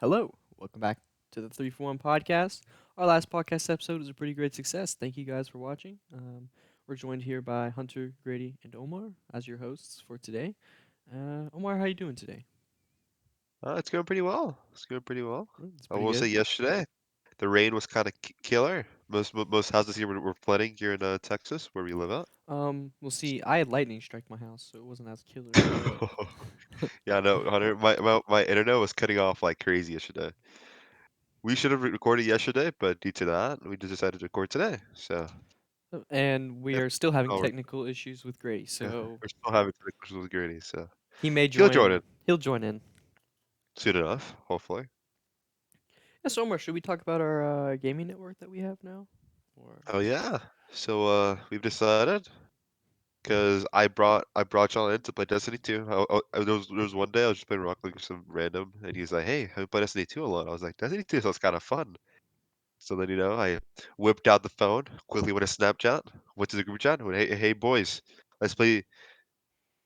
Hello, welcome back to the 3 for 1 podcast. Our last podcast episode was a pretty great success. Thank you guys for watching. We're joined here by Hunter, Grady, and Omar as your hosts for today. Omar, how you doing today? It's going pretty well. It's going pretty well. It's I pretty will say good. yesterday, the rain was kind of killer. Most houses here were flooding here in Texas, where we live at. We'll see. I had lightning strike my house, so it wasn't as killer, but Yeah, no, Hunter, my internet was cutting off like crazy yesterday. We should have recorded yesterday, but due to that, we just decided to record today. So and we yeah, are still having oh, technical issues with Grady, yeah, so we're still having technical with Grady, so he may he'll join in join. He'll join in. soon enough, hopefully. Yes, Omar, should we talk about our gaming network that we have now? Or Oh yeah. So we've decided. Because I brought y'all in to play Destiny 2. There was one day I was just playing Rocket League with some random, and he's like, "Hey, I play Destiny 2 a lot." I was like, "Destiny 2 sounds kind of fun." So then I whipped out the phone, quickly went to Snapchat, went to the group chat, went, "Hey, hey boys, let's play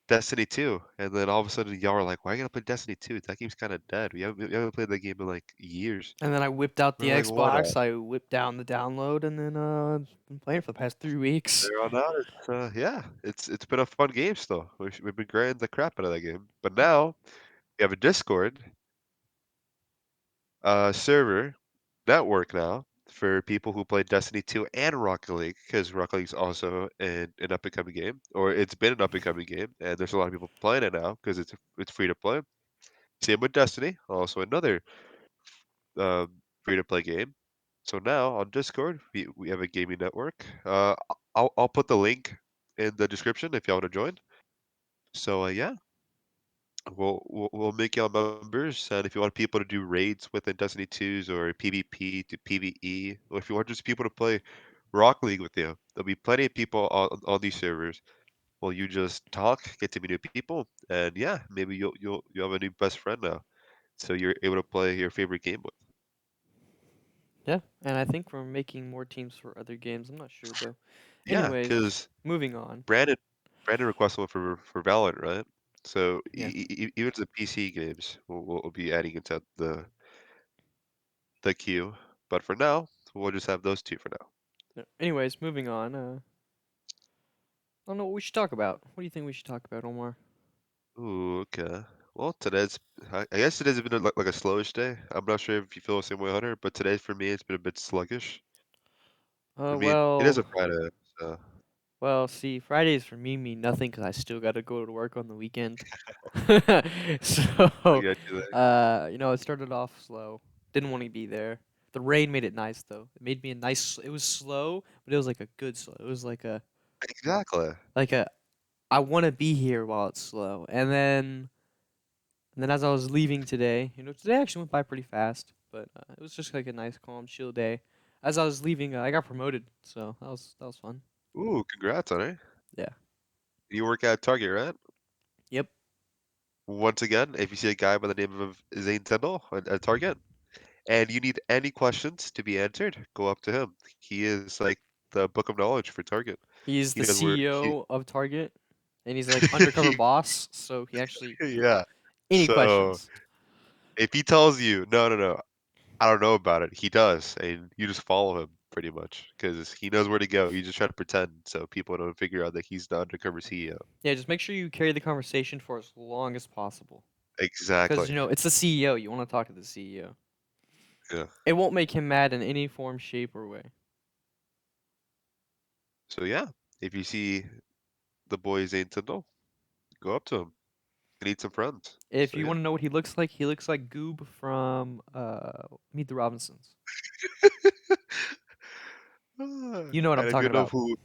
Destiny 2." And then all of a sudden y'all are like, "Why are you gonna play Destiny 2? That game's kind of dead. We haven't played that game in like years." And then I whipped out the We're like, "What?" Xbox. I whipped down the download, and then been playing for the past 3 weeks. There on out, yeah, it's been a fun game still. We've been grinding the crap out of that game, but Yeah. now we have a Discord server network now for people who play Destiny 2 and Rocket League, because Rocket League's also an up and coming game, or it's been an up and coming game, and there's a lot of people playing it now because it's free to play. Same with Destiny, also another free to play game. So now on Discord, we have a gaming network. I'll put the link in the description if y'all want to join. So yeah, we'll make y'all members, and if you want people to do raids within Destiny 2s or PvP to PvE, or if you want just people to play Rock League with you, there'll be plenty of people on these servers. Well, you just talk, get to meet new people, and yeah, maybe you'll have a new best friend now, so you're able to play your favorite game with. Yeah, and I think we're making more teams for other games. I'm not sure though. Yeah, Anyways, because moving on. Brandon requested one for Valorant, right? So Yeah. even the PC games, we'll be adding into the queue. But for now, we'll just have those two for now. Anyways, moving on. I don't know what we should talk about. What do you think we should talk about, Omar? Ooh, okay. Well, I guess today's been like a slowish day. I'm not sure if you feel the same way, Hunter, but today for me it's been a bit sluggish. I Uh, mean, it is well, a Friday, so see, Fridays for me mean nothing because I still got to go to work on the weekend. I So, get you there. it started off slow. Didn't want to be there. The rain made it nice though. It made me a nice. It was slow, but it was like a good slow. It was Exactly. like a I want to be here while it's slow. And then as I was leaving today, today actually went by pretty fast, but it was just like a nice, calm, chill day. As I was leaving, I got promoted, so that was fun. Ooh, congrats, Hunter. Yeah. You work at Target, right? Yep. Once again, if you see a guy by the name of Zane at Target, and you need any questions to be answered, go up to him. He is like the book of knowledge for Target. He's He the knows where he, CEO of Target, and he's like undercover he boss, so he actually, yeah. any So questions. if he tells you, no, no, no, I don't know about it, he does, and you just follow him pretty much because he knows where to go. You just try to pretend so people don't figure out that he's the undercover CEO. Yeah, just make sure you carry the conversation for as long as possible, because Exactly. it's the CEO. You want to talk to the CEO. Yeah. It won't make him mad in any form, shape, or way. So yeah, if you see the boy Zane Tyndall, go up to him. You need some friends. If So you yeah. want to know what he looks like Goob from Meet the Robinsons. You know what I'm And if you talking know about. who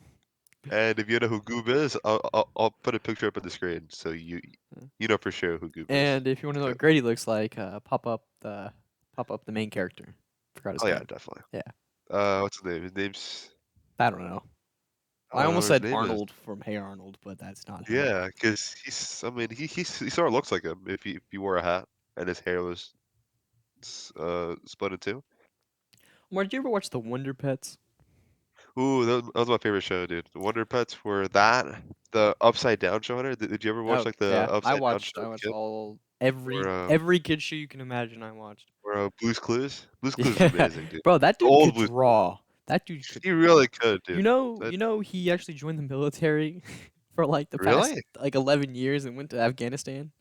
And if you know who Goob is, I'll put a picture up on the screen so Uh, you know for sure who Goob is. And if you want to know Okay. what Grady looks like, pop up the main character. Forgot his Oh yeah, name. definitely. Yeah, What's his name? His name's I don't know. I I don't know almost what his said name is. Arnold from Hey Arnold, but that's not him. Yeah, because he's I mean he sort of looks like him if he wore a hat and his hair was split in two. Mark, did you ever watch The Wonder Pets? Ooh, that was my favorite show, dude. The Wonder Pets were the Upside Down show. Hunter? Did you ever watch Oh like the yeah, Upside Down show I as a watched kid? all Or every kid show you can imagine. I watched. Bro, Blue's Clues? Blue's Clues is Yeah, amazing, dude. bro, that dude Old could Blue's Clues. draw. That dude could He really draw. could, dude. That He actually joined the military for like the past really? like 11 years and went to Afghanistan.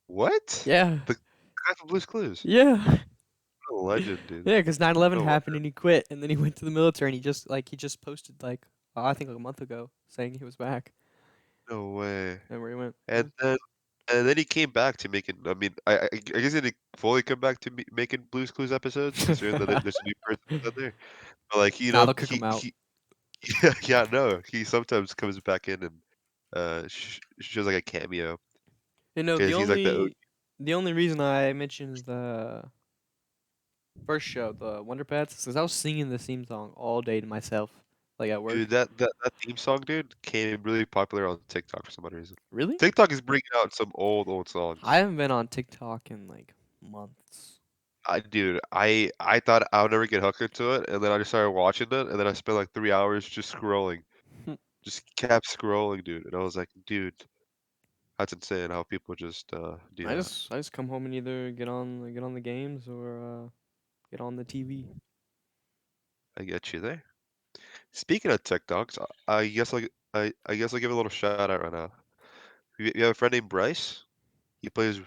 What? Yeah. The guy from Blue's Clues? Yeah. What a legend, dude. Yeah, because 9/11 No happened wonder. and he quit and then he went to the military and he just posted like I think like a month ago saying he was back No way. and where he went. And Yeah. then and then he came back to making. I mean, I guess he didn't fully come back to making Blue's Clues episodes, considering that there's a new person out there. But like Nah, they'll kick him out. he yeah, yeah, no, he sometimes comes back in and shows like a cameo You know, because he's like the OG. the only reason I mentioned the first show, the Wonder Pets, is 'cause I was singing the theme song all day to myself, like at Dude, work. that theme song, dude, came really popular on TikTok for some odd reason. Really? TikTok is bringing out some old I songs. haven't been on TikTok in like months. I thought I would never get hooked into it, and then I just started watching it, and then I spent like 3 hours just scrolling, just kept scrolling, dude. And I was like, dude, that's insane how people just do that. I just come home and either get on the games or get on the TV. I get you there. Speaking of TikToks, I guess I'll give a little shout out right now. You have a friend named Bryce. He plays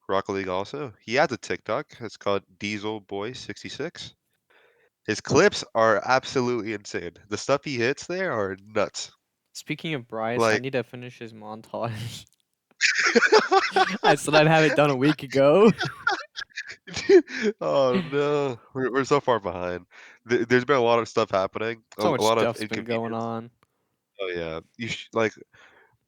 Rocket League also. He has a TikTok. It's called Diesel Boy 66. His clips are absolutely insane. The stuff he hits there are nuts. Speaking of Bryce, I Like, need to finish his montage. I said I'd have it done a week ago. oh no, we're so far behind. There's been a lot of stuff happening, So a much lot of stuff's been going inconvenience. on. Oh yeah, like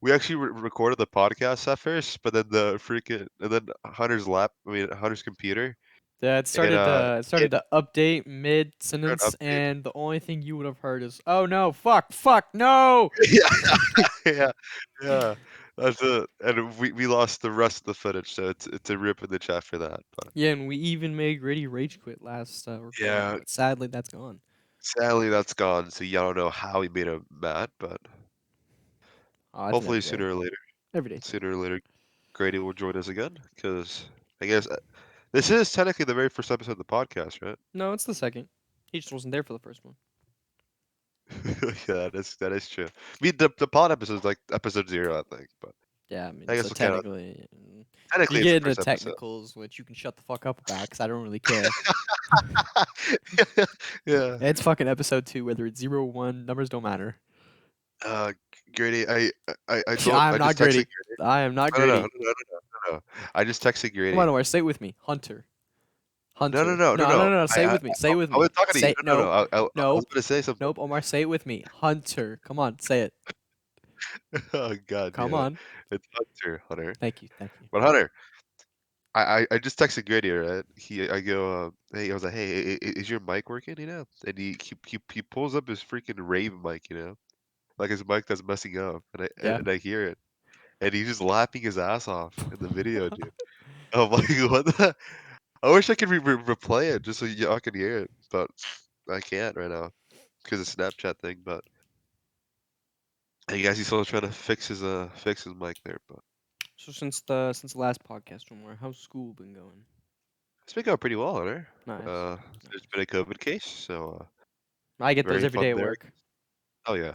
we actually recorded the podcast at first, but then the freaking and then Hunter's computer, Yeah, it it started to update mid started sentence, updating. and the only thing you would have heard is, "Oh no, fuck, no!" Yeah, yeah, yeah. That's it. And we lost the rest of the footage, so it's a rip in the chat for that. But Yeah, and we even made Grady rage quit last recording, yeah, but sadly that's gone. sadly that's gone. So yeah, I don't know how we made him mad, but Oh, it's an hopefully everyday thing. sooner or later, Grady will join us again. Because I guess this is technically the very first episode of the podcast, right? No, it's the second. He just wasn't there for the first one. Yeah, that is true. I mean, the pod episode is like episode 0, I think, but Yeah, I mean, I so guess we'll count it. you Technically, it's get the into first episode. technicals, which you can shut the fuck up about, because I don't really care. Yeah. It's fucking episode 2, whether it's 0 or 1, numbers don't matter. Grady, I am I not just texted Grady. Grady. I am not No, no, no, no, Grady. no, no, no, no. I just texted Come on, Grady. Omar, say it with me. Hunter. No, no, Hunter. no, no, No, no, no. no, no. Say it with me. Say it with I me. was talking to you. Say No, no, nope. no. I was Nope. gonna say something. Nope. Omar, say it with me. Hunter. Come on, say it. Oh God Come damn it! on. It's Hunter. Thank you. Thank you. But Hunter, I just texted Grady, right? I go, hey, I was like, hey, is your mic working? And he pulls up his freaking rave mic, like his mic that's messing up, and Yeah. I hear it, and he's just laughing his ass off in the video, dude. I'm like, what the? I wish I could replay it just so y'all can hear it, but I can't right now because of Snapchat thing. But I guess he's still trying to fix his mic there. But So since the last podcast, Omar, how's school been going? it's been going pretty well, Hunter. Nice. Uh, there's been Nice. a COVID case, so I get those very every day fun at there. work. Oh yeah,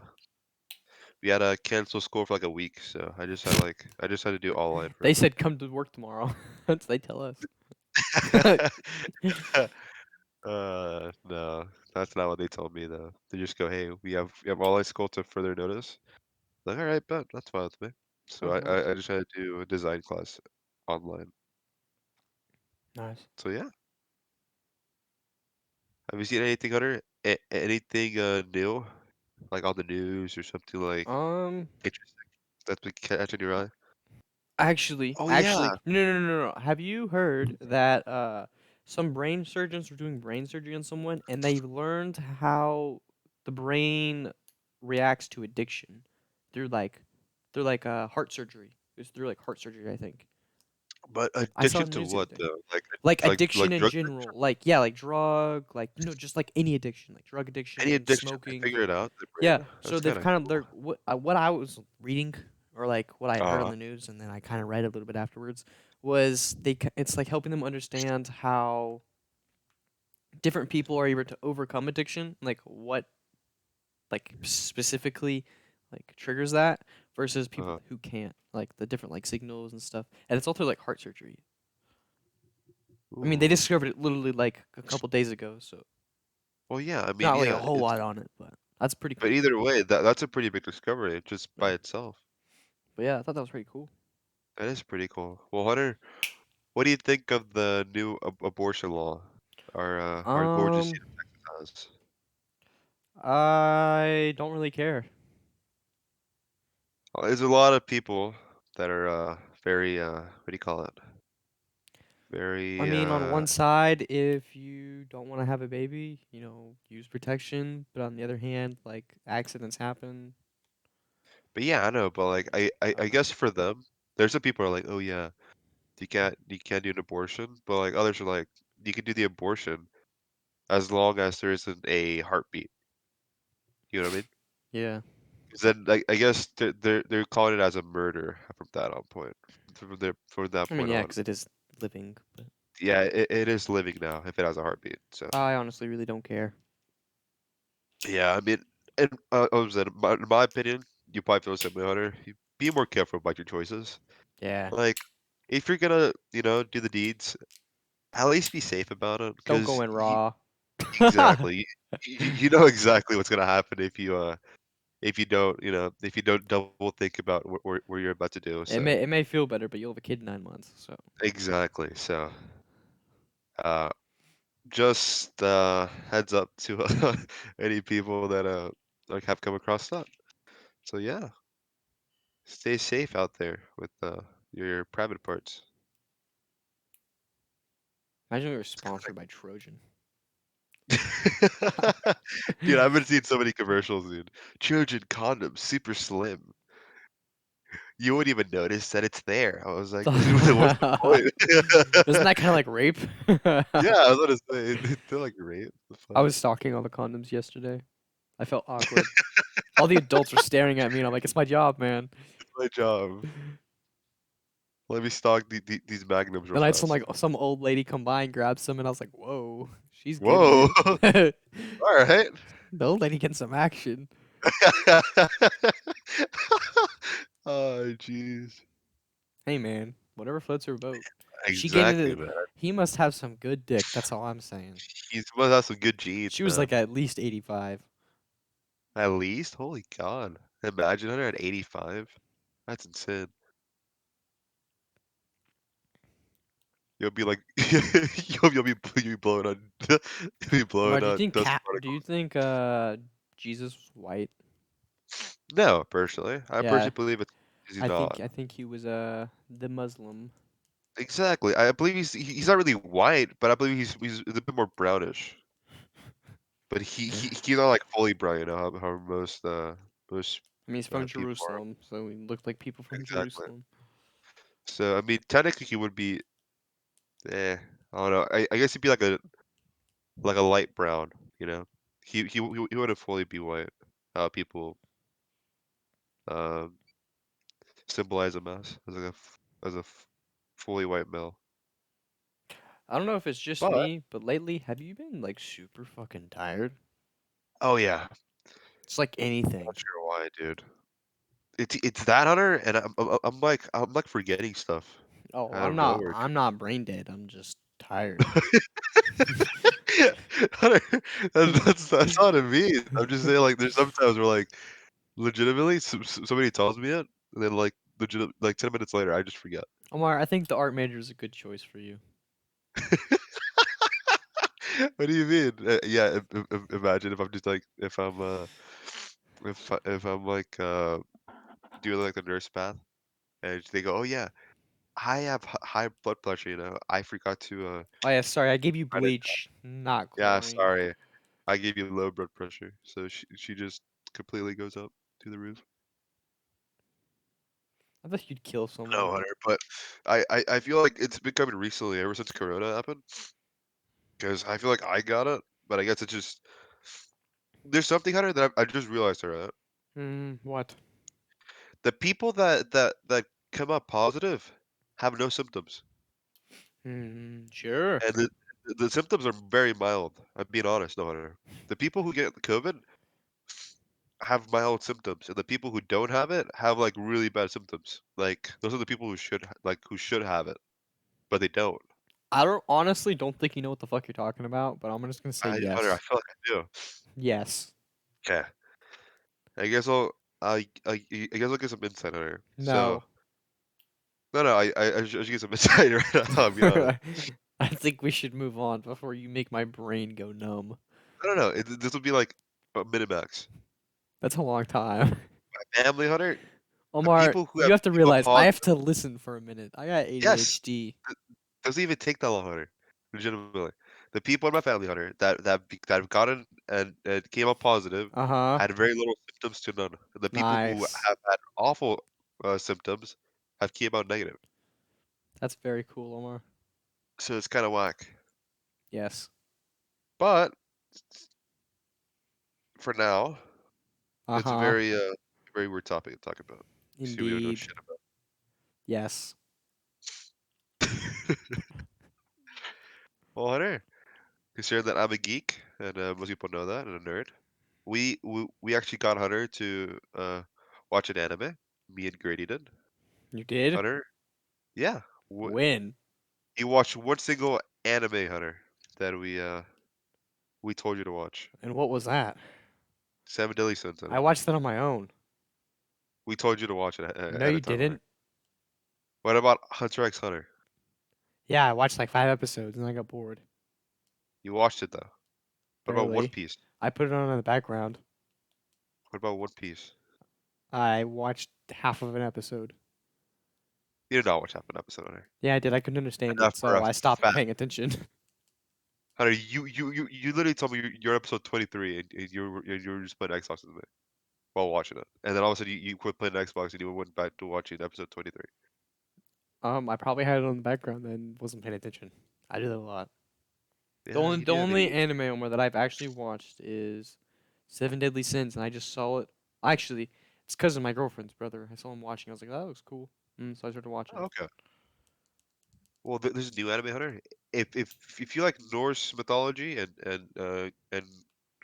we had to cancel school for like a week, so I just had to do online for a They week. said come to work tomorrow. That's they tell us. No, that's not what they told me though. They just go, hey, we have online school to further notice. Like, all right, bet that's fine with me. So Oh, nice. I just had to do a design class online. Nice. So yeah, have you seen anything, Hunter? Anything new, like on the news or something like Um, interesting that's been catching your eye? Oh actually, yeah, no. Have you heard that some brain surgeons were doing brain surgery on someone and they learned how the brain reacts to addiction through like heart surgery. It was through like heart surgery, I think. but I saw it addiction on the to news the other what day. though? Like addiction in Drug general. addiction? Like yeah, like drug, like just like any addiction, like drug Any addiction, addiction? They smoking. figure it out. The Yeah, brain. so That's they've kind of kind of cool. they're what I was reading or like what I heard on Uh, the news and then I kind of read a little bit afterwards was it's like helping them understand how different people are able to overcome addiction, like what like specifically like triggers that versus people Uh, who can't, like the different like signals and stuff. And it's all through like heart surgery. I mean, they ooh. discovered it literally like a couple days ago, so Well, yeah. I it's mean, not really a yeah. whole lot on it, but that's pretty But cool. either way, that's a pretty big discovery just Yeah. by itself. But yeah, I thought that was pretty cool. That is pretty cool. Well, Hunter, what do you think of the new abortion law our gorgeous Um, state of Texas has? I don't really care. There's a lot of people that are very what do you call it? I Very mean, on one side, if you don't want to have a baby, use protection. But on the other hand, like accidents happen. but yeah, I know, but like I I don't know. guess for them, there's some people are like, oh yeah, you can't do an abortion, but like others are like, you can do the abortion as long as there isn't a heartbeat. You know what I mean? Yeah. 'Cause then I guess they're calling it as a murder from that on point. From that I mean, point yeah, on. 'cause it is living. But Yeah, it is living now if it has a heartbeat. So I honestly really don't care. yeah, I mean, and I was in my opinion, you probably feel the same way, Hunter. You be more careful about your choices. Yeah. Like, if you're gonna, do the deeds, at least be safe about it, Don't go because in raw. exactly, you know exactly what's gonna happen if you don't double think about where you're about to do. It So may feel better, but you'll have a kid in 9 months. So exactly. So uh, just heads up to any people that like have come across that. So yeah, stay safe out there with your private parts. imagine we were sponsored by Trojan. Dude, I've been seeing so many commercials, dude. Trojan condom, super slim. You wouldn't even notice that it's there. I was like, what's the Isn't point? that kind of like rape? Yeah, I was gonna say, they're like great. The I fuck? was stalking all the condoms yesterday. I felt awkward. All the adults were staring at me, and I'm like, "It's my job, man." It's my job. Let me stock these magnums real Then I had some fast. like some old lady come by and grab some, and I was like, "Whoa, she's getting Whoa! it." The All right. old lady getting some action. Oh, jeez. Hey, man, whatever floats her boat. She getting Exactly, it. man. He must have some good dick. That's all I'm saying. He's must have some good genes, She was man. like at least 85. At least, holy God. Imagine her at 85. That's insane. You'll be like, you'll be blowing on, you'll be blowing Omar, on dust Do you particles. think Jesus was white? No, personally, I Yeah, personally believe it's he's not. I think he was the Muslim. Exactly. I believe he's not really white, but I believe he's a bit more brownish. But he's not like fully brown, how most I mean, he's from people are. Jerusalem, so he looked like people from Exactly. Jerusalem. So I mean, technically he would be, I don't know. I guess he'd be like a light brown, you know. He wouldn't fully be white. How people um symbolize him as like fully white male. I don't know if it's just But me, but lately, have you been like super fucking tired? oh yeah, It's like not anything. sure why, dude. It's that, Hunter, and I'm like forgetting stuff Oh, out of nowhere. I'm not brain dead. I'm just tired. Hunter, that's not what it means. I'm just saying, like, there's sometimes where, like, legitimately, somebody tells me it, and then, like 10 minutes later, I just forget. Omar, I think the art major is a good choice for you. What do you mean? Yeah, imagine if I'm just like, if I'm like doing like the nurse path, and they go, "Oh yeah, I have high blood pressure. I forgot to Oh yeah, sorry, I gave you write it." bleach, not Yeah, chlorine. sorry. I gave you low blood pressure, so she just completely goes up to the roof. I thought you'd kill someone. No, Hunter, but I feel like it's been coming recently, ever since Corona happened, because I feel like I got it, but I guess it's just there's something, Hunter, that I just realized, alright? What? The people that come up positive have no symptoms, Sure. and the symptoms are very mild. I'm being honest, no Hunter. The people who get the COVID have mild symptoms, and the people who don't have it have like really bad symptoms. Like those are the people who should have it, but they don't. I don't honestly don't think you know what the fuck you're talking about, but I'm just gonna say Hunter, I yes. feel like I do. Yes. Okay, I guess I guess I'll get some insight on her. So No. no, no, I should get some insight right now. I'm being honest. I think we should move on before you make my brain go numb. No, no, no. This will be like a minute max. That's a long time. Family Hunter, the Omar, people who you have have to chemo realize I have positive. to listen for a minute. I got Yes, ADHD. it doesn't even take that long, Hunter. Legitimately, the people in my family, Hunter, that have gotten and came up positive, Uh-huh. had very little symptoms to none. The people who Nice. have had awful symptoms have came out negative. That's very cool, Omar. So it's kind of whack. Yes. But for now, it's a Uh-huh. very weird topic to talk about. See, we don't know Indeed. shit Yes. about. Well, Hunter, considering that I'm a geek, and most people know that, and a nerd, we actually got Hunter to watch an anime. Me and Grady did. You did? Hunter, yeah, When? he watched one single anime, Hunter, that we told you to watch. And what was that? Seven Deadly Sins, I Hunter. watched that on my own. We told you to watch it No, at a you time, Hunter. didn't. What about Hunter x Hunter? Yeah, I watched like 5 episodes and I got bored. You watched it though. What about One Barely. Piece? I put it on in the background. What about One Piece? I watched half of an episode. You did not watch half an episode, Hunter. Yeah, I did. I couldn't understand Enough it, for so a I stopped fact. paying attention. Hunter, you literally told me you're episode 23 and you were just playing Xbox with me while watching it. And then all of a sudden you quit playing Xbox and you went back to watching episode 23. I probably had it on the background and wasn't paying attention. I do that a lot. The Yeah, only you the did. only anime Omar that I've actually watched is Seven Deadly Sins, and I just saw it. Actually, it's because of my girlfriend's brother. I saw him watching. I was like, that looks cool. So I started watching Oh, it. okay. Well, there's a new anime, Hunter. If you like Norse mythology and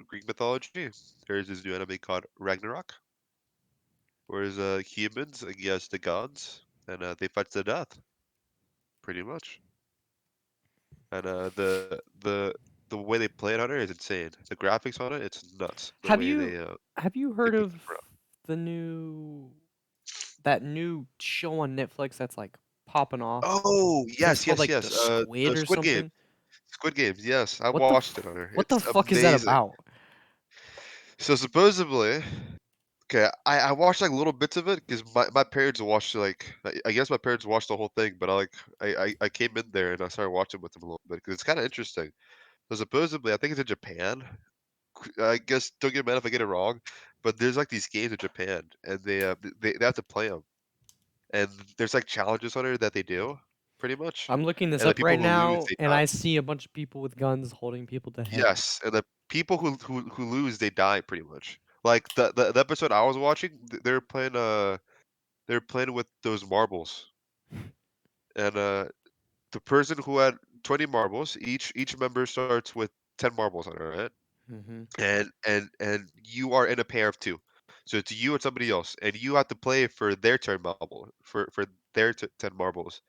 Greek mythology, there's this new anime called Ragnarok, whereas humans against the gods, and they fight to the death, pretty much. And the way they play it, Hunter, is insane. The graphics on it, it's nuts. The Have way you have you they heard beat of them around. the new show on Netflix that's like popping off? Oh, I think it's yes, called yes, like the yes. Squid or Squid Game. something. Squid Games. Yes, I What the watched it, Hunter. what the It's fuck is that amazing. about? So supposedly, okay, I watched like little bits of it because my parents watched like I guess my parents watched the whole thing, but I came in there and I started watching with them a little bit because it's kind of interesting. So supposedly, I think it's in Japan. I guess don't get mad if I get it wrong, but there's like these games in Japan, and they have to play them, and there's like challenges on it that they do, pretty much, I'm looking this and the up people right who lose now, they and die. I see a bunch of people with guns holding people to head. Yes, and the people who lose they die pretty much. Like the episode I was watching, they're playing with those marbles, and the person who had 20 marbles, each member starts with 10 marbles on it, right? hmm And you are in a pair of two, so it's you and somebody else, and you have to play for their turn marble for their 10 marbles.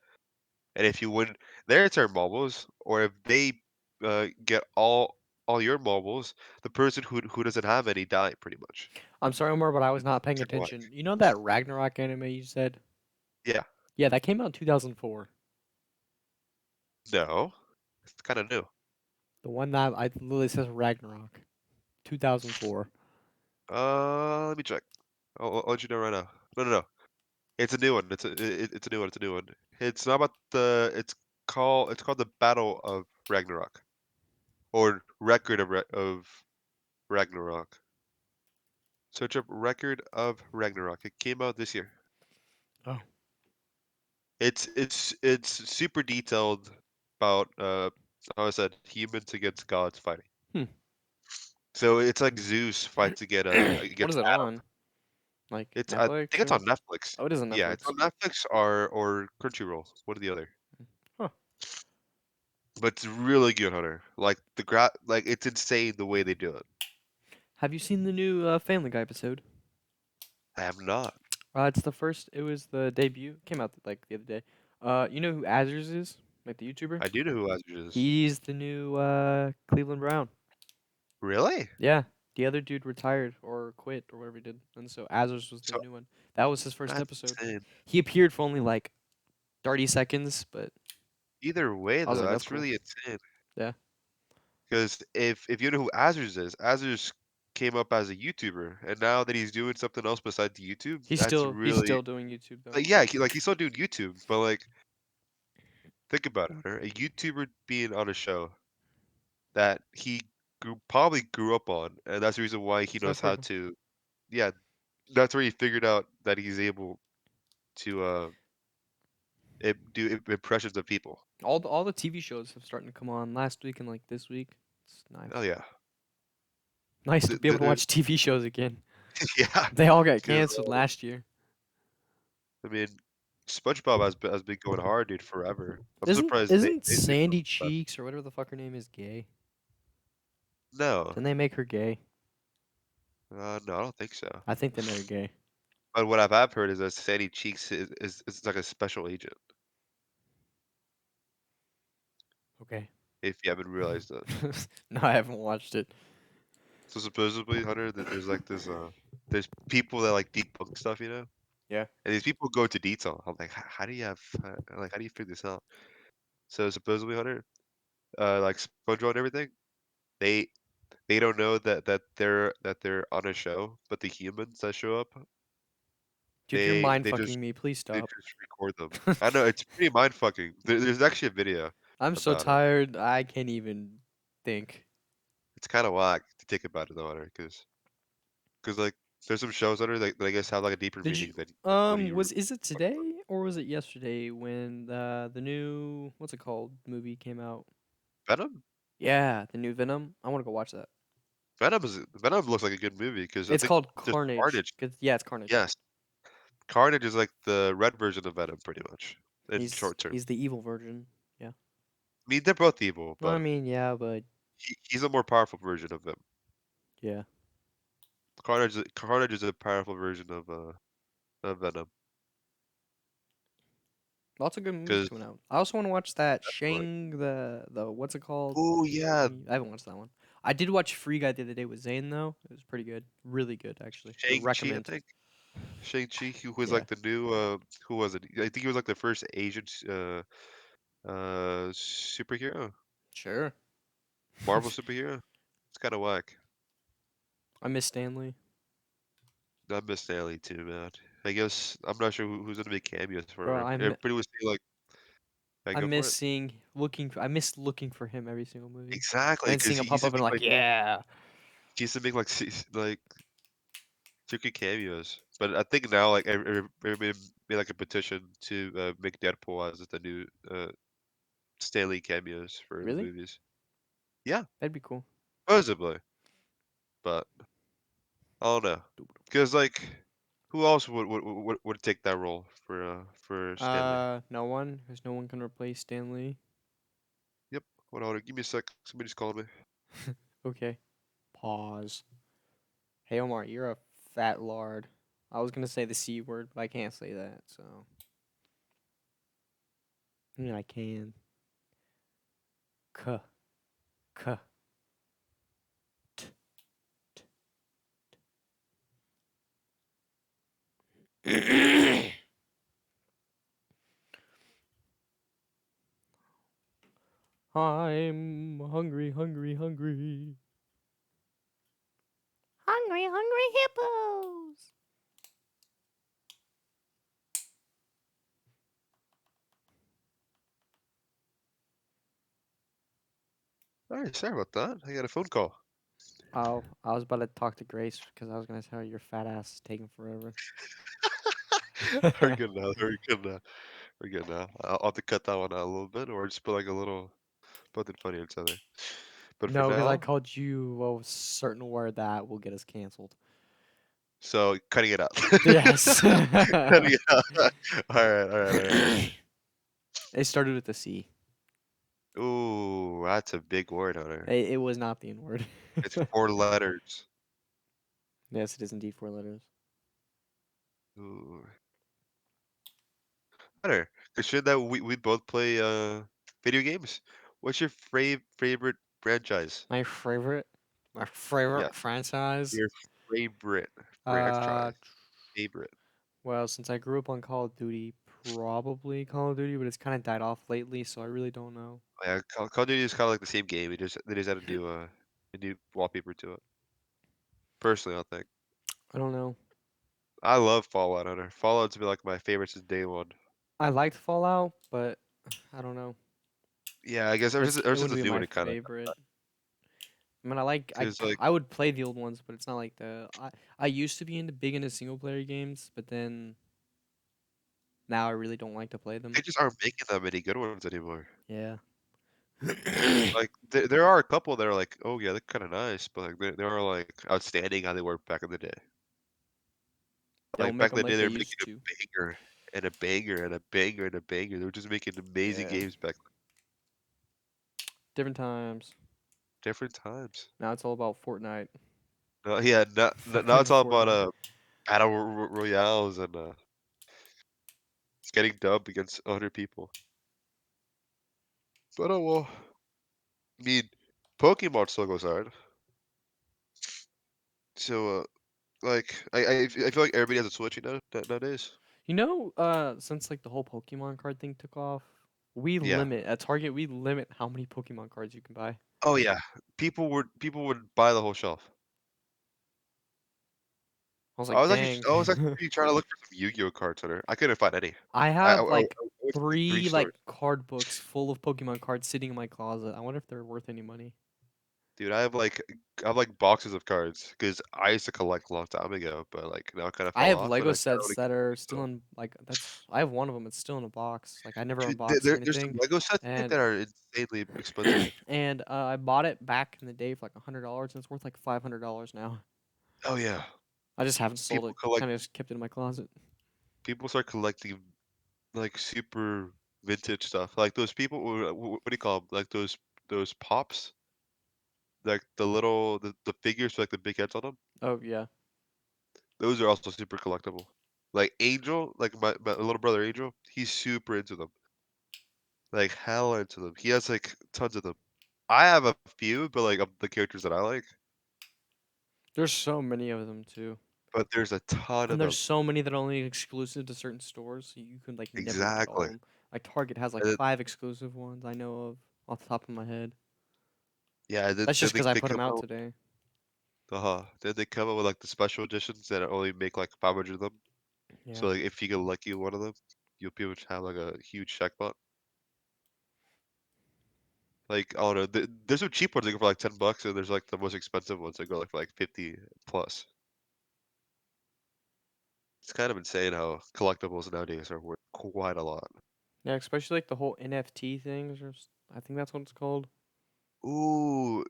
And if you win their turn marbles, or if they get all your marbles, the person who doesn't have any die pretty much. I'm sorry, Omar, but I was not paying It's kinda attention. You know that Ragnarok anime you said? yeah, Yeah, that came out in 2004. no, it's kind of new. The one that I literally says Ragnarok, 2004. Let me check. I'll let you know right now. No, no, no. It's a new one. It's a new one. It's a new one. It's not about the. It's called the Battle of Ragnarok, or Record of Ragnarok. Search up Record of Ragnarok. It came out this year. Oh. It's super detailed about how I said humans against gods fighting. Hmm. So it's like Zeus fights What is against it Adam. on? Like It's I Netflix think it's on or? Netflix. Oh, it is on Yeah, it's Netflix. on Netflix or Crunchyroll. One or the other. Huh. but it's really good, Hunter. Like like it's insane the way they do it. Have you seen the new Family Guy episode? I have not. It's the first. It was the debut. Came out like the other day. You know who Azers is? Like the YouTuber. I do know who Azure is. He's the new Cleveland Brown. Really? Yeah. The other dude retired or quit or whatever he did, and so Azers was the So new one. That was his first that's episode. insane. He appeared for only like 30 seconds, but Either way, I was though, like, that's that's cool. really insane. Yeah. Because if you know who Azers is, Azers came up as a YouTuber, and now that he's doing something else besides YouTube, that's He's really still doing YouTube though. like yeah, he's still doing YouTube, but like think about it, Hunter. A YouTuber being on a show that he probably grew up on, and that's the reason why he knows South how Park. to. Yeah, that's where he figured out that he's able to do impressions of people. All the TV shows have starting to come on last week and like this week. It's Oh nice. yeah, Nice to be able to there's watch TV shows again. yeah, They all got 'cause, canceled last year. I mean, SpongeBob has been going hard, dude, forever. I'm Isn't surprised isn't they still Sandy left. Cheeks or whatever the fuck her name is gay? No, Didn't they make her gay? no, I don't think so. I think they made her gay. But what I've heard is that Sandy Cheeks is like a special agent. Okay. If you haven't realized that. No, I haven't watched it. So supposedly, Hunter, there's like this there's people that like debunk stuff, Yeah. and these people go to detail. I'm like, how do you have like how do you figure this out? So supposedly, Hunter, like SpongeBob and everything, they they don't know that they're on a show, but the humans that show up, Dude, you're they mind they fucking just me. Please they stop. just record them. I know it's pretty mind fucking. There's actually a video I'm so about it. tired. I can't even think. It's kind of whack to think about it though, Hunter, because like there's some shows Hunter that I guess have like a deeper Did you meaning than what you were was is it talking about. today or was it yesterday when the new what's it called movie came out? Venom. Yeah, the new Venom. I want to go watch that. Venom looks like a good movie because I It's think called just Carnage. Carnage. 'Cause yeah, it's Carnage. Yes, Carnage is like the red version of Venom, pretty much in short term. He's the evil version. Yeah. I mean, they're both evil, Well, I but mean, yeah, but he's a more powerful version of him. yeah. Carnage is a powerful version of Venom. Lots of good movies Because coming out. I also want to watch that Shang the what's it called? oh yeah, I haven't watched that one. I did watch Free Guy the other day with Zane though. It was pretty good. Really good actually. Would Shang Chi, I recommend. think Shang Chi, who was Yeah. like the new who was it? I think he was like the first Asian superhero, Sure. Marvel superhero. It's kind of whack. I miss Stanley. I miss Stanley too, man. I guess I'm not sure who's gonna make cameos for Bro, him. Everybody was saying like, I I go for miss it. seeing I miss looking for him every single movie. And Exactly, then because seeing him he pop used to up and make like, like yeah. he used to make like like secret cameos. But I think now like everybody made like a petition to make Deadpool as the new Stanley cameos for the Really? movies. Yeah, That'd be cool. supposedly, but I don't know. Because like, who else would take that role for Stanley? No one. There's no one can replace Stanley. Yep. Hold on, give me a sec. Somebody's calling me. Okay. Pause. Hey Omar, you're a fat lard. I was gonna say the C word, but I can't say that, so I mean I can. K k t. I'm hungry, hungry, hungry. Hungry, hungry hippos. All right, sorry about that. I got a phone call. Oh, I was about to talk to Grace because I was gonna tell her your fat ass is taking forever. We're good now. We're good now. We're good now. I'll have to cut that one out a little bit, or just put like a little something funny or something. But for No, because I now, called you a certain word that will get us canceled. so cutting it out. Yes. Cutting it out. All right, all right, all right. It started with a C. Ooh, that's a big word, Hunter. It was not the N word. It's 4 letters. Yes, it is indeed 4 letters. Ooh. Hunter, consider that we both play video games. What's your favorite franchise? My favorite, my Yeah, favorite franchise. your favorite Uh, franchise. Favorite. well, since I grew up on Call of Duty, probably Call of Duty, but it's kind of died off lately, so I really don't know. Yeah, Call of Duty is kind of like the same game. They just added a new wallpaper to it. Personally, I think. I don't know. I love Fallout, Hunter. Fallout's been like my favorite since day one. I liked Fallout, but I don't know. Yeah, I guess ever It since wouldn't the be new my one, it kind of favorite. I mean, I like because like I would play the old ones, but it's not like I used to be big into single player games, but then now I really don't like to play them. they just aren't making that many good ones anymore. Yeah. Like there are a couple that are like, oh yeah, they're kind of nice, but like they are like outstanding how they were back in the day. They don't Like make back in them the day, like they they were making used a to. banger and a banger and a banger and a banger. They were just making amazing Yeah. games back then. Different times. Different times. Now it's all about Fortnite. Yeah, now Playing it's all about Fortnite. battle royales and it's getting dubbed against other people. But oh well. I mean, Pokemon still goes hard. So like I feel like everybody has a Switch nowadays. Since like the whole Pokemon card thing took off, Yeah. at Target we limit how many Pokemon cards you can buy. Oh yeah. People would buy the whole shelf. I was like, dang. I was actually trying to look for some Yu-Gi-Oh cards on there. I couldn't find any. I I have like went to like 3 three like stores. card books full of Pokemon cards sitting in my closet. I wonder if they're worth any money. Dude, I have like boxes of cards because I used to collect a long time ago, but like now I kind of I fell have off, and Lego I kind of sets want to that get back are into still them. in like that's I have one of them. It's still in a box. Like I never Dude, unboxed or there's some anything, Lego sets in there and that are insanely expensive. and I bought it back in the day for like $100, and it's worth like $500 now. Oh yeah, I just haven't sold people it. collect. Kind of just kept it in my closet. People start collecting like super vintage stuff. Like those people, what do you call them? Like those pops, like the figures with like the big heads on them. Oh yeah. Those are also super collectible. Like Angel, like my little brother Angel, he's super into them. Like hella into them. He has like tons of them. I have a few, but like of the characters that I like, There's so many of them too. but there's a ton of And there's them. so many that are only exclusive to certain stores, so you can like never get all of Exactly. them. Like Target has like And then, 5 exclusive ones I know of off the top of my head. yeah, That's then just because I they put them come out out. today. Then they come out with like the special editions that only make like 500 of them. Yeah. So like if you get lucky with one of them, you'll be able to have like a huge jackpot. Like I don't know, there's some cheap ones that go for like $10, and there's like the most expensive ones that go like for like 50 plus. It's kind of insane how collectibles nowadays are worth quite a lot. Yeah, especially like the whole NFT things I think that's what it's called. Ooh,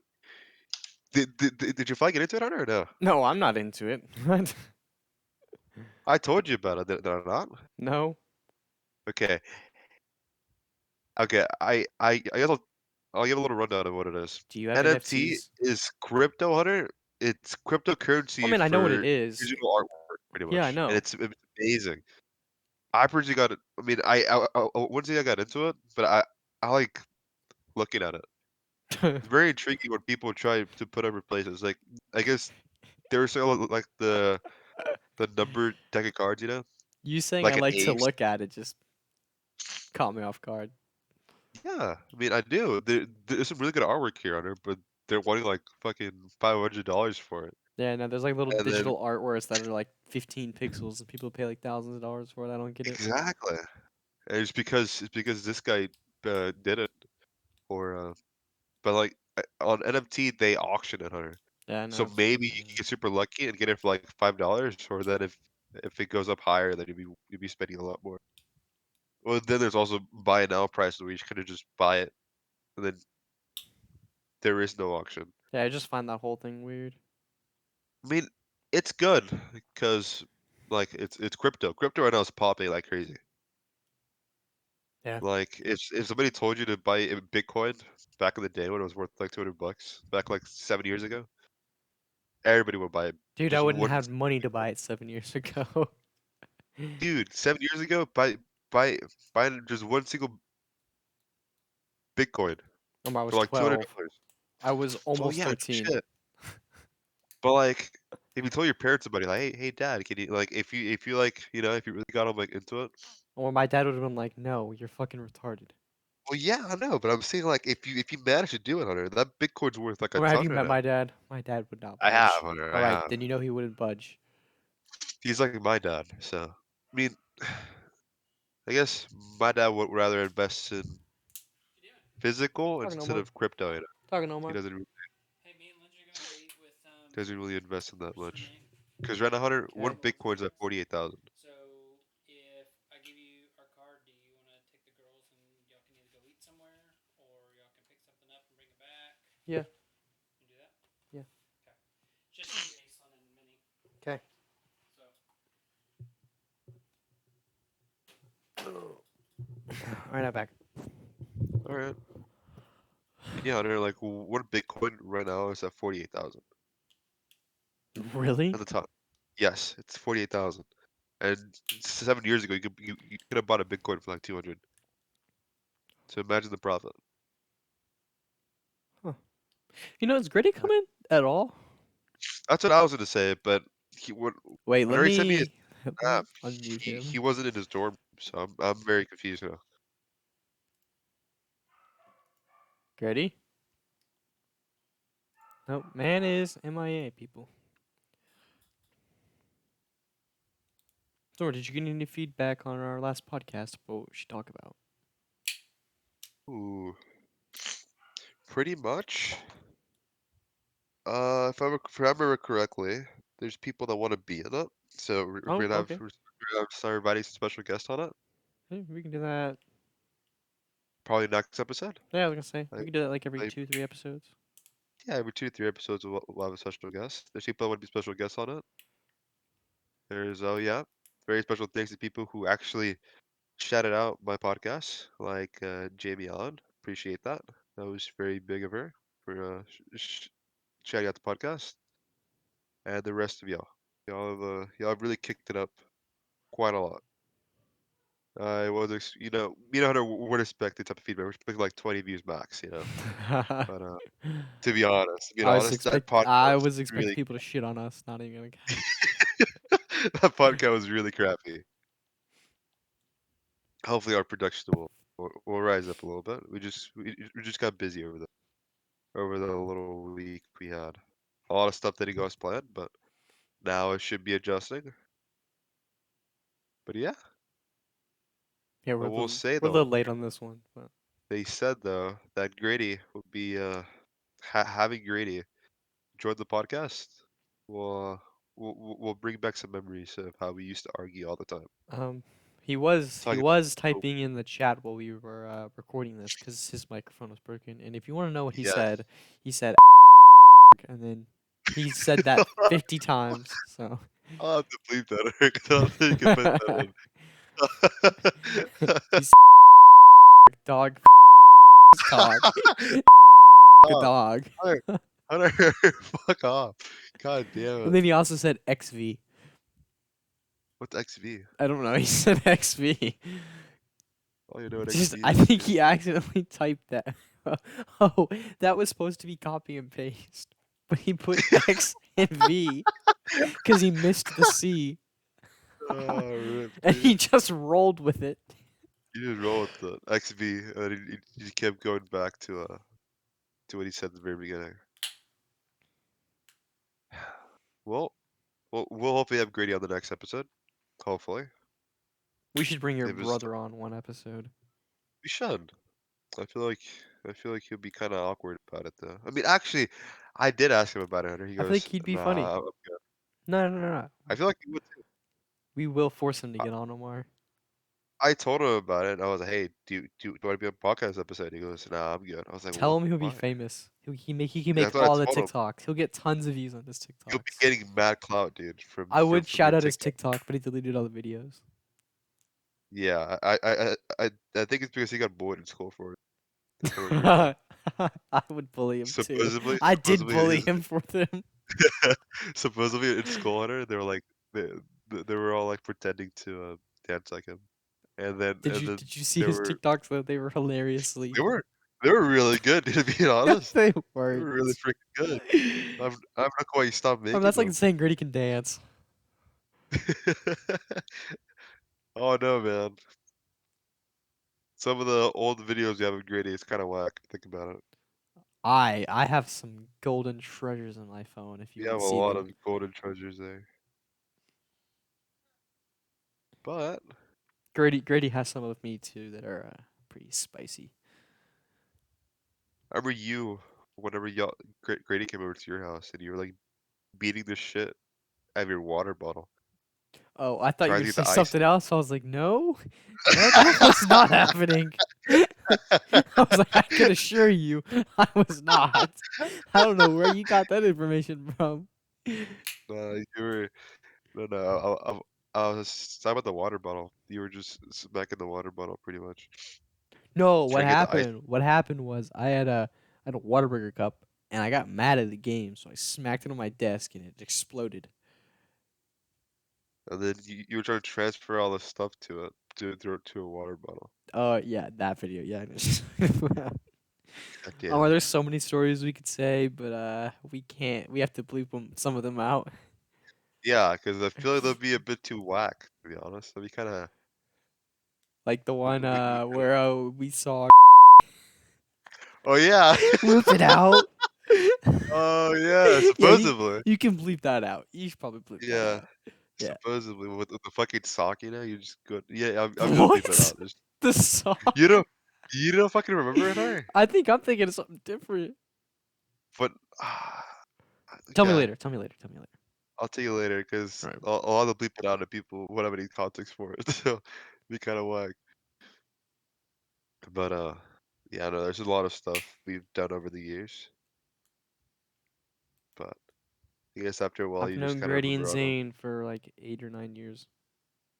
did your fly get into it, Hunter, or no? No, I'm not into it. What? I told you about it, did I not? No. Okay, okay. I guess I'll give a little rundown of what it is. Do you have NFT NFTs? is crypto, Hunter. It's I cryptocurrency mean, I know what for it is. digital artwork, pretty Yeah, I much, and know. it's amazing. I personally got it. I mean, I wouldn't say I got into it, but I like looking at it. It's very intriguing when people try to put over places. Like I guess there's like the number deck of cards, You saying I like an like to ace. look at it just caught me off guard. Yeah, I mean I do. There's some really good artwork here on it, but they're wanting like fucking $500 for it. Yeah, no, there's like little And then digital artworks that are like 15 pixels and people pay like thousands of dollars for it. I don't get it. exactly, and it's because this guy did it, or but like on NFT they auction it, Hunter. Yeah, I know. So It's maybe you can get super lucky and get it for like $5, or then if it goes up higher, then you'd be spending a lot more. Well, then there's also buy it now prices where you kind of just buy it, and then there is no auction. Yeah, I just find that whole thing weird. I mean, it's good because like it's crypto. Crypto right now is popping like crazy. Yeah. Like if somebody told you to buy a Bitcoin back in the day when it was worth like $200, back like 7 years ago, everybody would buy it. Dude, I Just wouldn't one have single money to Bitcoin. buy it 7 years ago. Dude, 7 years ago, buy buying just one single Bitcoin I for was like two hundred 12. dollars. I was Well, almost yeah, no 13. shit. But like, if you told your parents about it, like, hey, dad, can you like if you like if you really got them like into it. Or my dad would have been like, "No, you're fucking retarded." Well, yeah, I know, but I'm saying like if you manage to do it, Hunter, that Bitcoin's worth like a Or have ton you right met now. my dad? My dad would not I have, budge. Hunter. All I right, have. then you know he wouldn't budge. He's like my dad, so I mean, I guess my dad would rather invest in physical Talking instead Omar. of crypto. Talking He Omar. doesn't really invest in that much. Because right now, Hunter, one Okay. Bitcoin's at 48,000. Yeah. Yeah. Okay. All right, I'm back. All right. Yeah, Hunter, like one Bitcoin right now is at 48,000 Really? at the top. Yes, it's 48,000. And 7 years ago, you could have bought a Bitcoin for like 200. So imagine the profit. Huh. Is Grady Uh, coming at all? That's what I was gonna say, but when Wait, let Hunter sent me his me let snap, me unmute he him. wasn't in his dorm, so I'm very confused now. Grady? Nope. Man is MIA, people. So, did you get any feedback on our last podcast about what we should talk about? Ooh, pretty much. If I remember correctly, there's people that want to be in it, so Oh, okay. we're gonna start inviting some special guests on it. Hey, we can do that. Probably next episode. Yeah, I was gonna say we Like, can do that like every like 2, 3 episodes. yeah, every 2 3 episodes we'll have a special guest. There's people that want to be special guests on it. There's yeah, very special thanks to people who actually shouted out my podcast, like Jamie Allen. Appreciate that. That was very big of her for shouting out the podcast, and the rest of y'all. Y'all have really kicked it up quite a lot. I was, how to would expect the type of feedback. We're expecting like 20 views max. But to be honest, that podcast I was was expecting really people to shit on us. Not even gonna cap. that podcast was really crappy. Hopefully, our production will rise up a little bit. We just got busy over the little week we had. A lot of stuff didn't go as planned, but now it should be adjusting. But yeah, Yeah, I will say we're a though, little late on this one, but they said though that Grady will be having Grady join the podcast. Will we'll bring back some memories of how we used to argue all the time. um, he Talking was about typing in the chat while we were recording this because his microphone was broken. And if you want to know what yeah. he said, and then he said that 50 times. So I'll have to bleep that. Eric. I don't think you can put that he's dog, dog, a in. dog. Hunter, Hunter, fuck off. God damn And it. then he also said XV. What's XV? I don't know. He said XV. Oh, you know what Just, XV I is? think he accidentally typed that. Oh, that was supposed to be copy and paste, but he put X and V because he missed the C, Oh, rip, and dude. he just rolled with it. You just roll with the XV, and then he kept going back to what he said at the very beginning. Well, we'll hopefully have Grady on the next episode. Hopefully. We should bring your It was brother on one episode. we should. I feel like I feel like he'll be kind of awkward about it though. I mean, actually, I did ask him about it, and he I feel like goes, he'd be funny. "Nah, I'm good." No, no, no, no. I feel like he would too. We will force him to get on Omar. I told him about it, and I was like, "Hey, do you want to be on a podcast episode?" He goes, "Nah, I'm good." I was like, Tell "What? him he'll be Why?" famous. He can make That's what I all the told him. TikToks. He'll get tons of views on his You'll be TikToks. getting mad clout, dude, from I from would from your shout out his TikTok. TikTok, but he deleted all the videos. Yeah, I think it's because he got bullied in school for it. That's the only reason. I would bully him too. Supposedly, I did supposedly bully his him for them. supposedly in school Hunter, they were like they were all like pretending to dance like him, Did and you then did you see they his were TikToks though? They were hilariously. they were they were really good, to be honest. They They weren't. were really freaking good. I'm not quite you stopped making That's like them. saying Grady can dance. Oh no, man. Some of the old videos you have of Grady is kind of whack. Think about it. I have some golden treasures in my phone if you You want have to a see lot them. of golden treasures there. But Grady has some of me too that are pretty spicy. I remember you, whenever y'all Grady came over to your house and you were like beating the shit out of your water bottle, Oh, I thought you trying were to gonna get say the ice something else. I was like, no, no, that was not happening. I was like, I can assure you, I was not. I don't know where you got that information from. you were I was talking about the water bottle. You were just smacking the water bottle pretty much, No, what trying to get the ice. happened? What happened was I had a Whataburger cup and I got mad at the game, so I smacked it on my desk and it exploded. And then you were trying to transfer all the stuff to it to throw it to a water bottle. Yeah, that video. Yeah. God Oh, damn. there's so many stories we could say, but we can't. We have to bleep some of them out. Yeah, because I feel like that'd be a bit too whack, to be honest. That'd be kind of Like the one we kind of. where we saw Oh yeah. whoop it out. Oh yeah. Yeah, Supposedly. you can bleep that out. You should probably bleep that Yeah. out. Yeah. Supposedly with the fucking sock, you just go. Yeah, I'm gonna bleep it What? out. Just The song? you know, you don't fucking remember it, Harry. I think I'm thinking of something different. But Tell me okay, later. Tell me later. Tell me later. I'll tell you later because All right. I'll have to bleep it out if people won't have any context for it. So be kind of whack. But yeah, no, there's a lot of stuff we've done over the years. But I guess after a while, I've you just known kind of Grady and remember all them. Zane for like 8 or 9 years.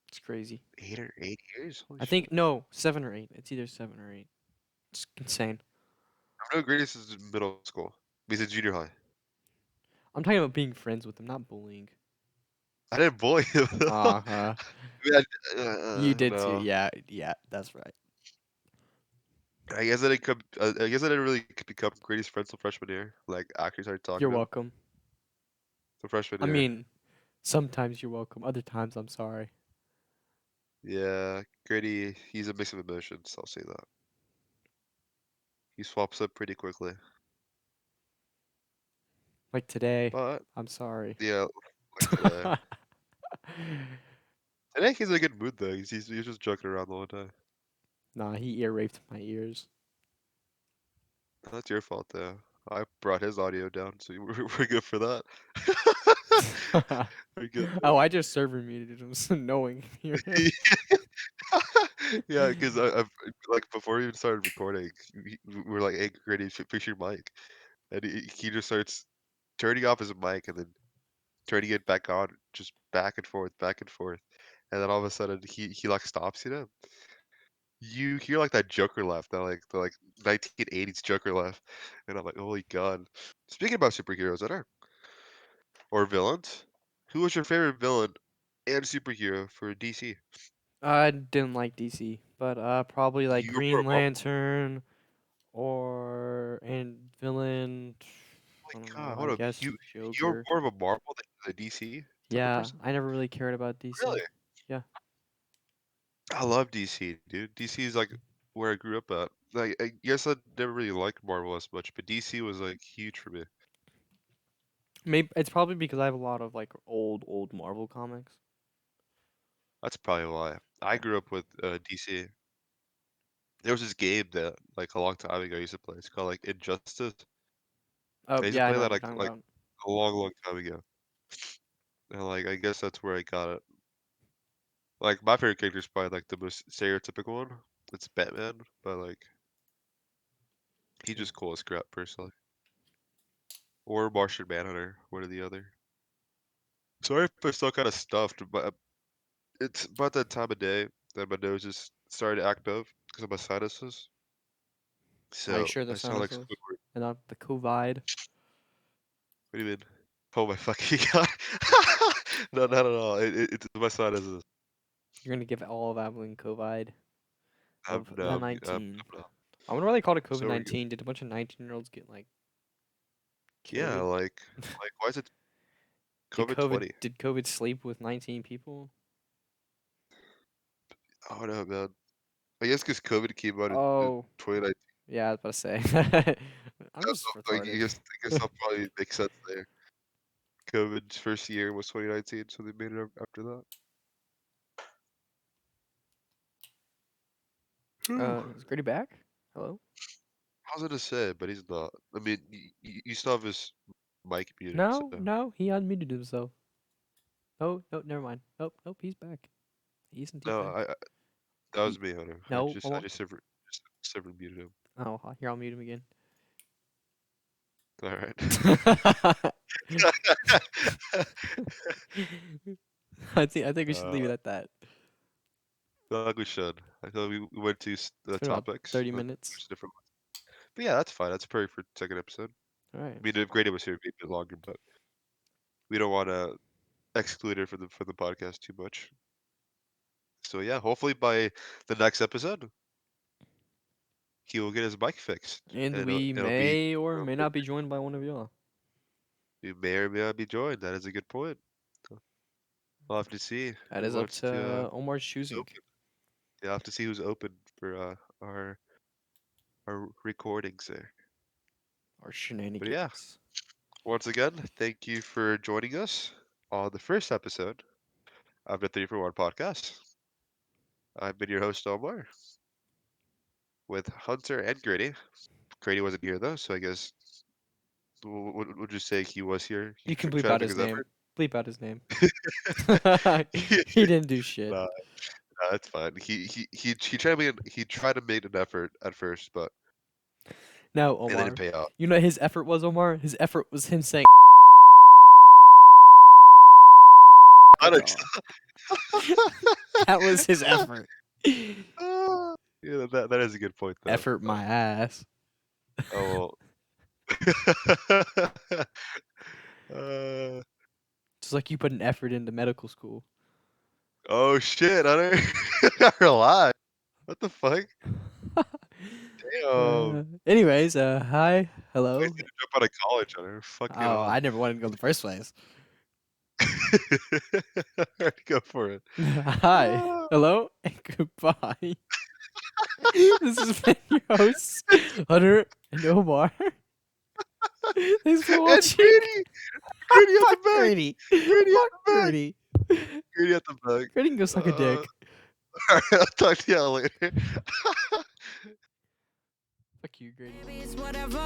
It's crazy. 8 or 8 years? Holy I shit! think no, 7 or 8. It's either 7 or 8. It's insane. I've known Grace since middle school. Means in junior high. I'm talking about being friends with them, not bullying. I didn't bully him though. Uh huh. I mean, You did too. no. Yeah, yeah, that's right. I guess I didn't come. I guess I didn't really become Grady's friend till freshman year. Like actually started talking You're to him. welcome. The freshman I year. mean, sometimes you're welcome. Other times, I'm sorry. Yeah, Grady. He's a mix of emotions. I'll say that. He swaps up pretty quickly. Like today, But I'm sorry. yeah, like today. Today he's in a good mood though. He's just joking around the whole time. Nah, he ear raped my ears. That's your fault though. I brought his audio down, so we're good for that. We're good Oh, there. I just server muted him, so no one can hear him. Yeah, because I've like before we even started recording, we were like, "Hey, Grady, fix your mic," and he just starts turning off his mic and then turning it back on, just back and forth, and then all of a sudden he like stops, You hear like that Joker laugh, the 1980s Joker laugh, and I'm like, "Holy God!" Speaking about superheroes, or villains, who was your favorite villain and superhero for DC? I didn't like DC, but probably like You go for a Green Lantern or and villain. I don't know. God, I hold up. guess You're Joker. more of a Marvel than a DC type of Yeah, person? I never really cared about Really? DC. Yeah. I love DC, dude. DC is like where I grew up at. Like, I guess I never really liked Marvel as much, but DC was like huge for me. Maybe it's probably because I have a lot of like old Marvel comics. That's probably why. I Yeah. grew up with DC. There was this game that like a long time ago I used to play. It's called like Injustice. Oh, I used to yeah, I play know that what you're talking like about. a long time ago. And like I guess that's where I got it. Like my favorite character is probably like the most stereotypical one. It's Batman, but like he's Mm. just cool as crap personally. Or Martian Manhunter, one or the other. Sorry if I still kind of stuffed, but it's about that time of day. and my nose is starting to act up because of my sinuses. Are you So sure the I sound like sinuses Squidward. and not the COVID? What do you mean? Oh my fucking god! No, not at all. It's my sinuses. You're gonna give all of Abilene COVID of No, the I'm 19. not. I wonder why they called it So COVID are you. 19. Did a bunch of 19-year-olds get like Yeah, killed? why is it Did COVID COVID 20? did COVID sleep with 19 people? Oh no, man. I guess because COVID came out in Oh, 2019. yeah, I was about to say. I'm Yeah, so just like retarded. I guess that'll probably make sense there. COVID's first year was 2019, so they made it after that. Whew. Is Grady back? Hello? I was gonna say, but he's not. I mean, you still have his mic muted, No, so no, he unmuted himself. Oh, no, never mind. Nope, nope, he's back. He's indeed no, back. that was He, me, Hunter. no, I Omar. just ever muted him. Oh, here, I'll mute him again. All right. I think we should leave uh, it at that. I feel like we should. I thought we went to It's been about topics, 30 but minutes. there's different ones. But yeah, that's fine. That's perfect for second episode. All right. I mean, if Grady was here, it'd be a bit longer, but we don't want to exclude it from the podcast too much. So yeah, hopefully by the next episode, he will get his mic fixed, And and we it'll be. may or may not be joined by one of y'all. You may or may not be joined. That is a good point. So we'll have to see That who is up wants to to Omar's who's choosing. open. Yeah, I'll have to see who's open for our recordings there. Or But yeah, shenanigans. once again, thank you for joining us on the first episode of the 3 for 1 podcast. I've been your host Omar with Hunter and Grady. Grady wasn't here though, so I guess what would you say he was here? He You can bleep tried to out make his his name. effort. Bleep out his name. He didn't do shit. Nah, nah, that's fine. He tried to he tried to make an effort at first, but No, it didn't Omar. pay off. You know what his effort was, Omar? His effort was him saying, that's Alex, all. That was his effort. ah, yeah, that is a good point though. Effort my ass. Oh well. uh, Just like you put an effort into medical school. oh shit! I don't lie. What the fuck? Damn. Anyways, hi, I hello. need to jump out of college on her. Fucking Oh, hell. I never wanted to go in the first place. Alright, go for it. Hi, Ah. hello, and goodbye. This has been your hosts, Hunter and Omar. Thanks for And watching. Grady! Grady at the Fuck back! Grady. Grady at Fuck the back! Grady. Grady at the back. Grady can go suck a dick. Alright, I'll talk to y'all later. Fuck you, Grady. Baby, it's whatever.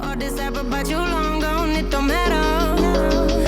All this ever, but you long gone, it don't matter.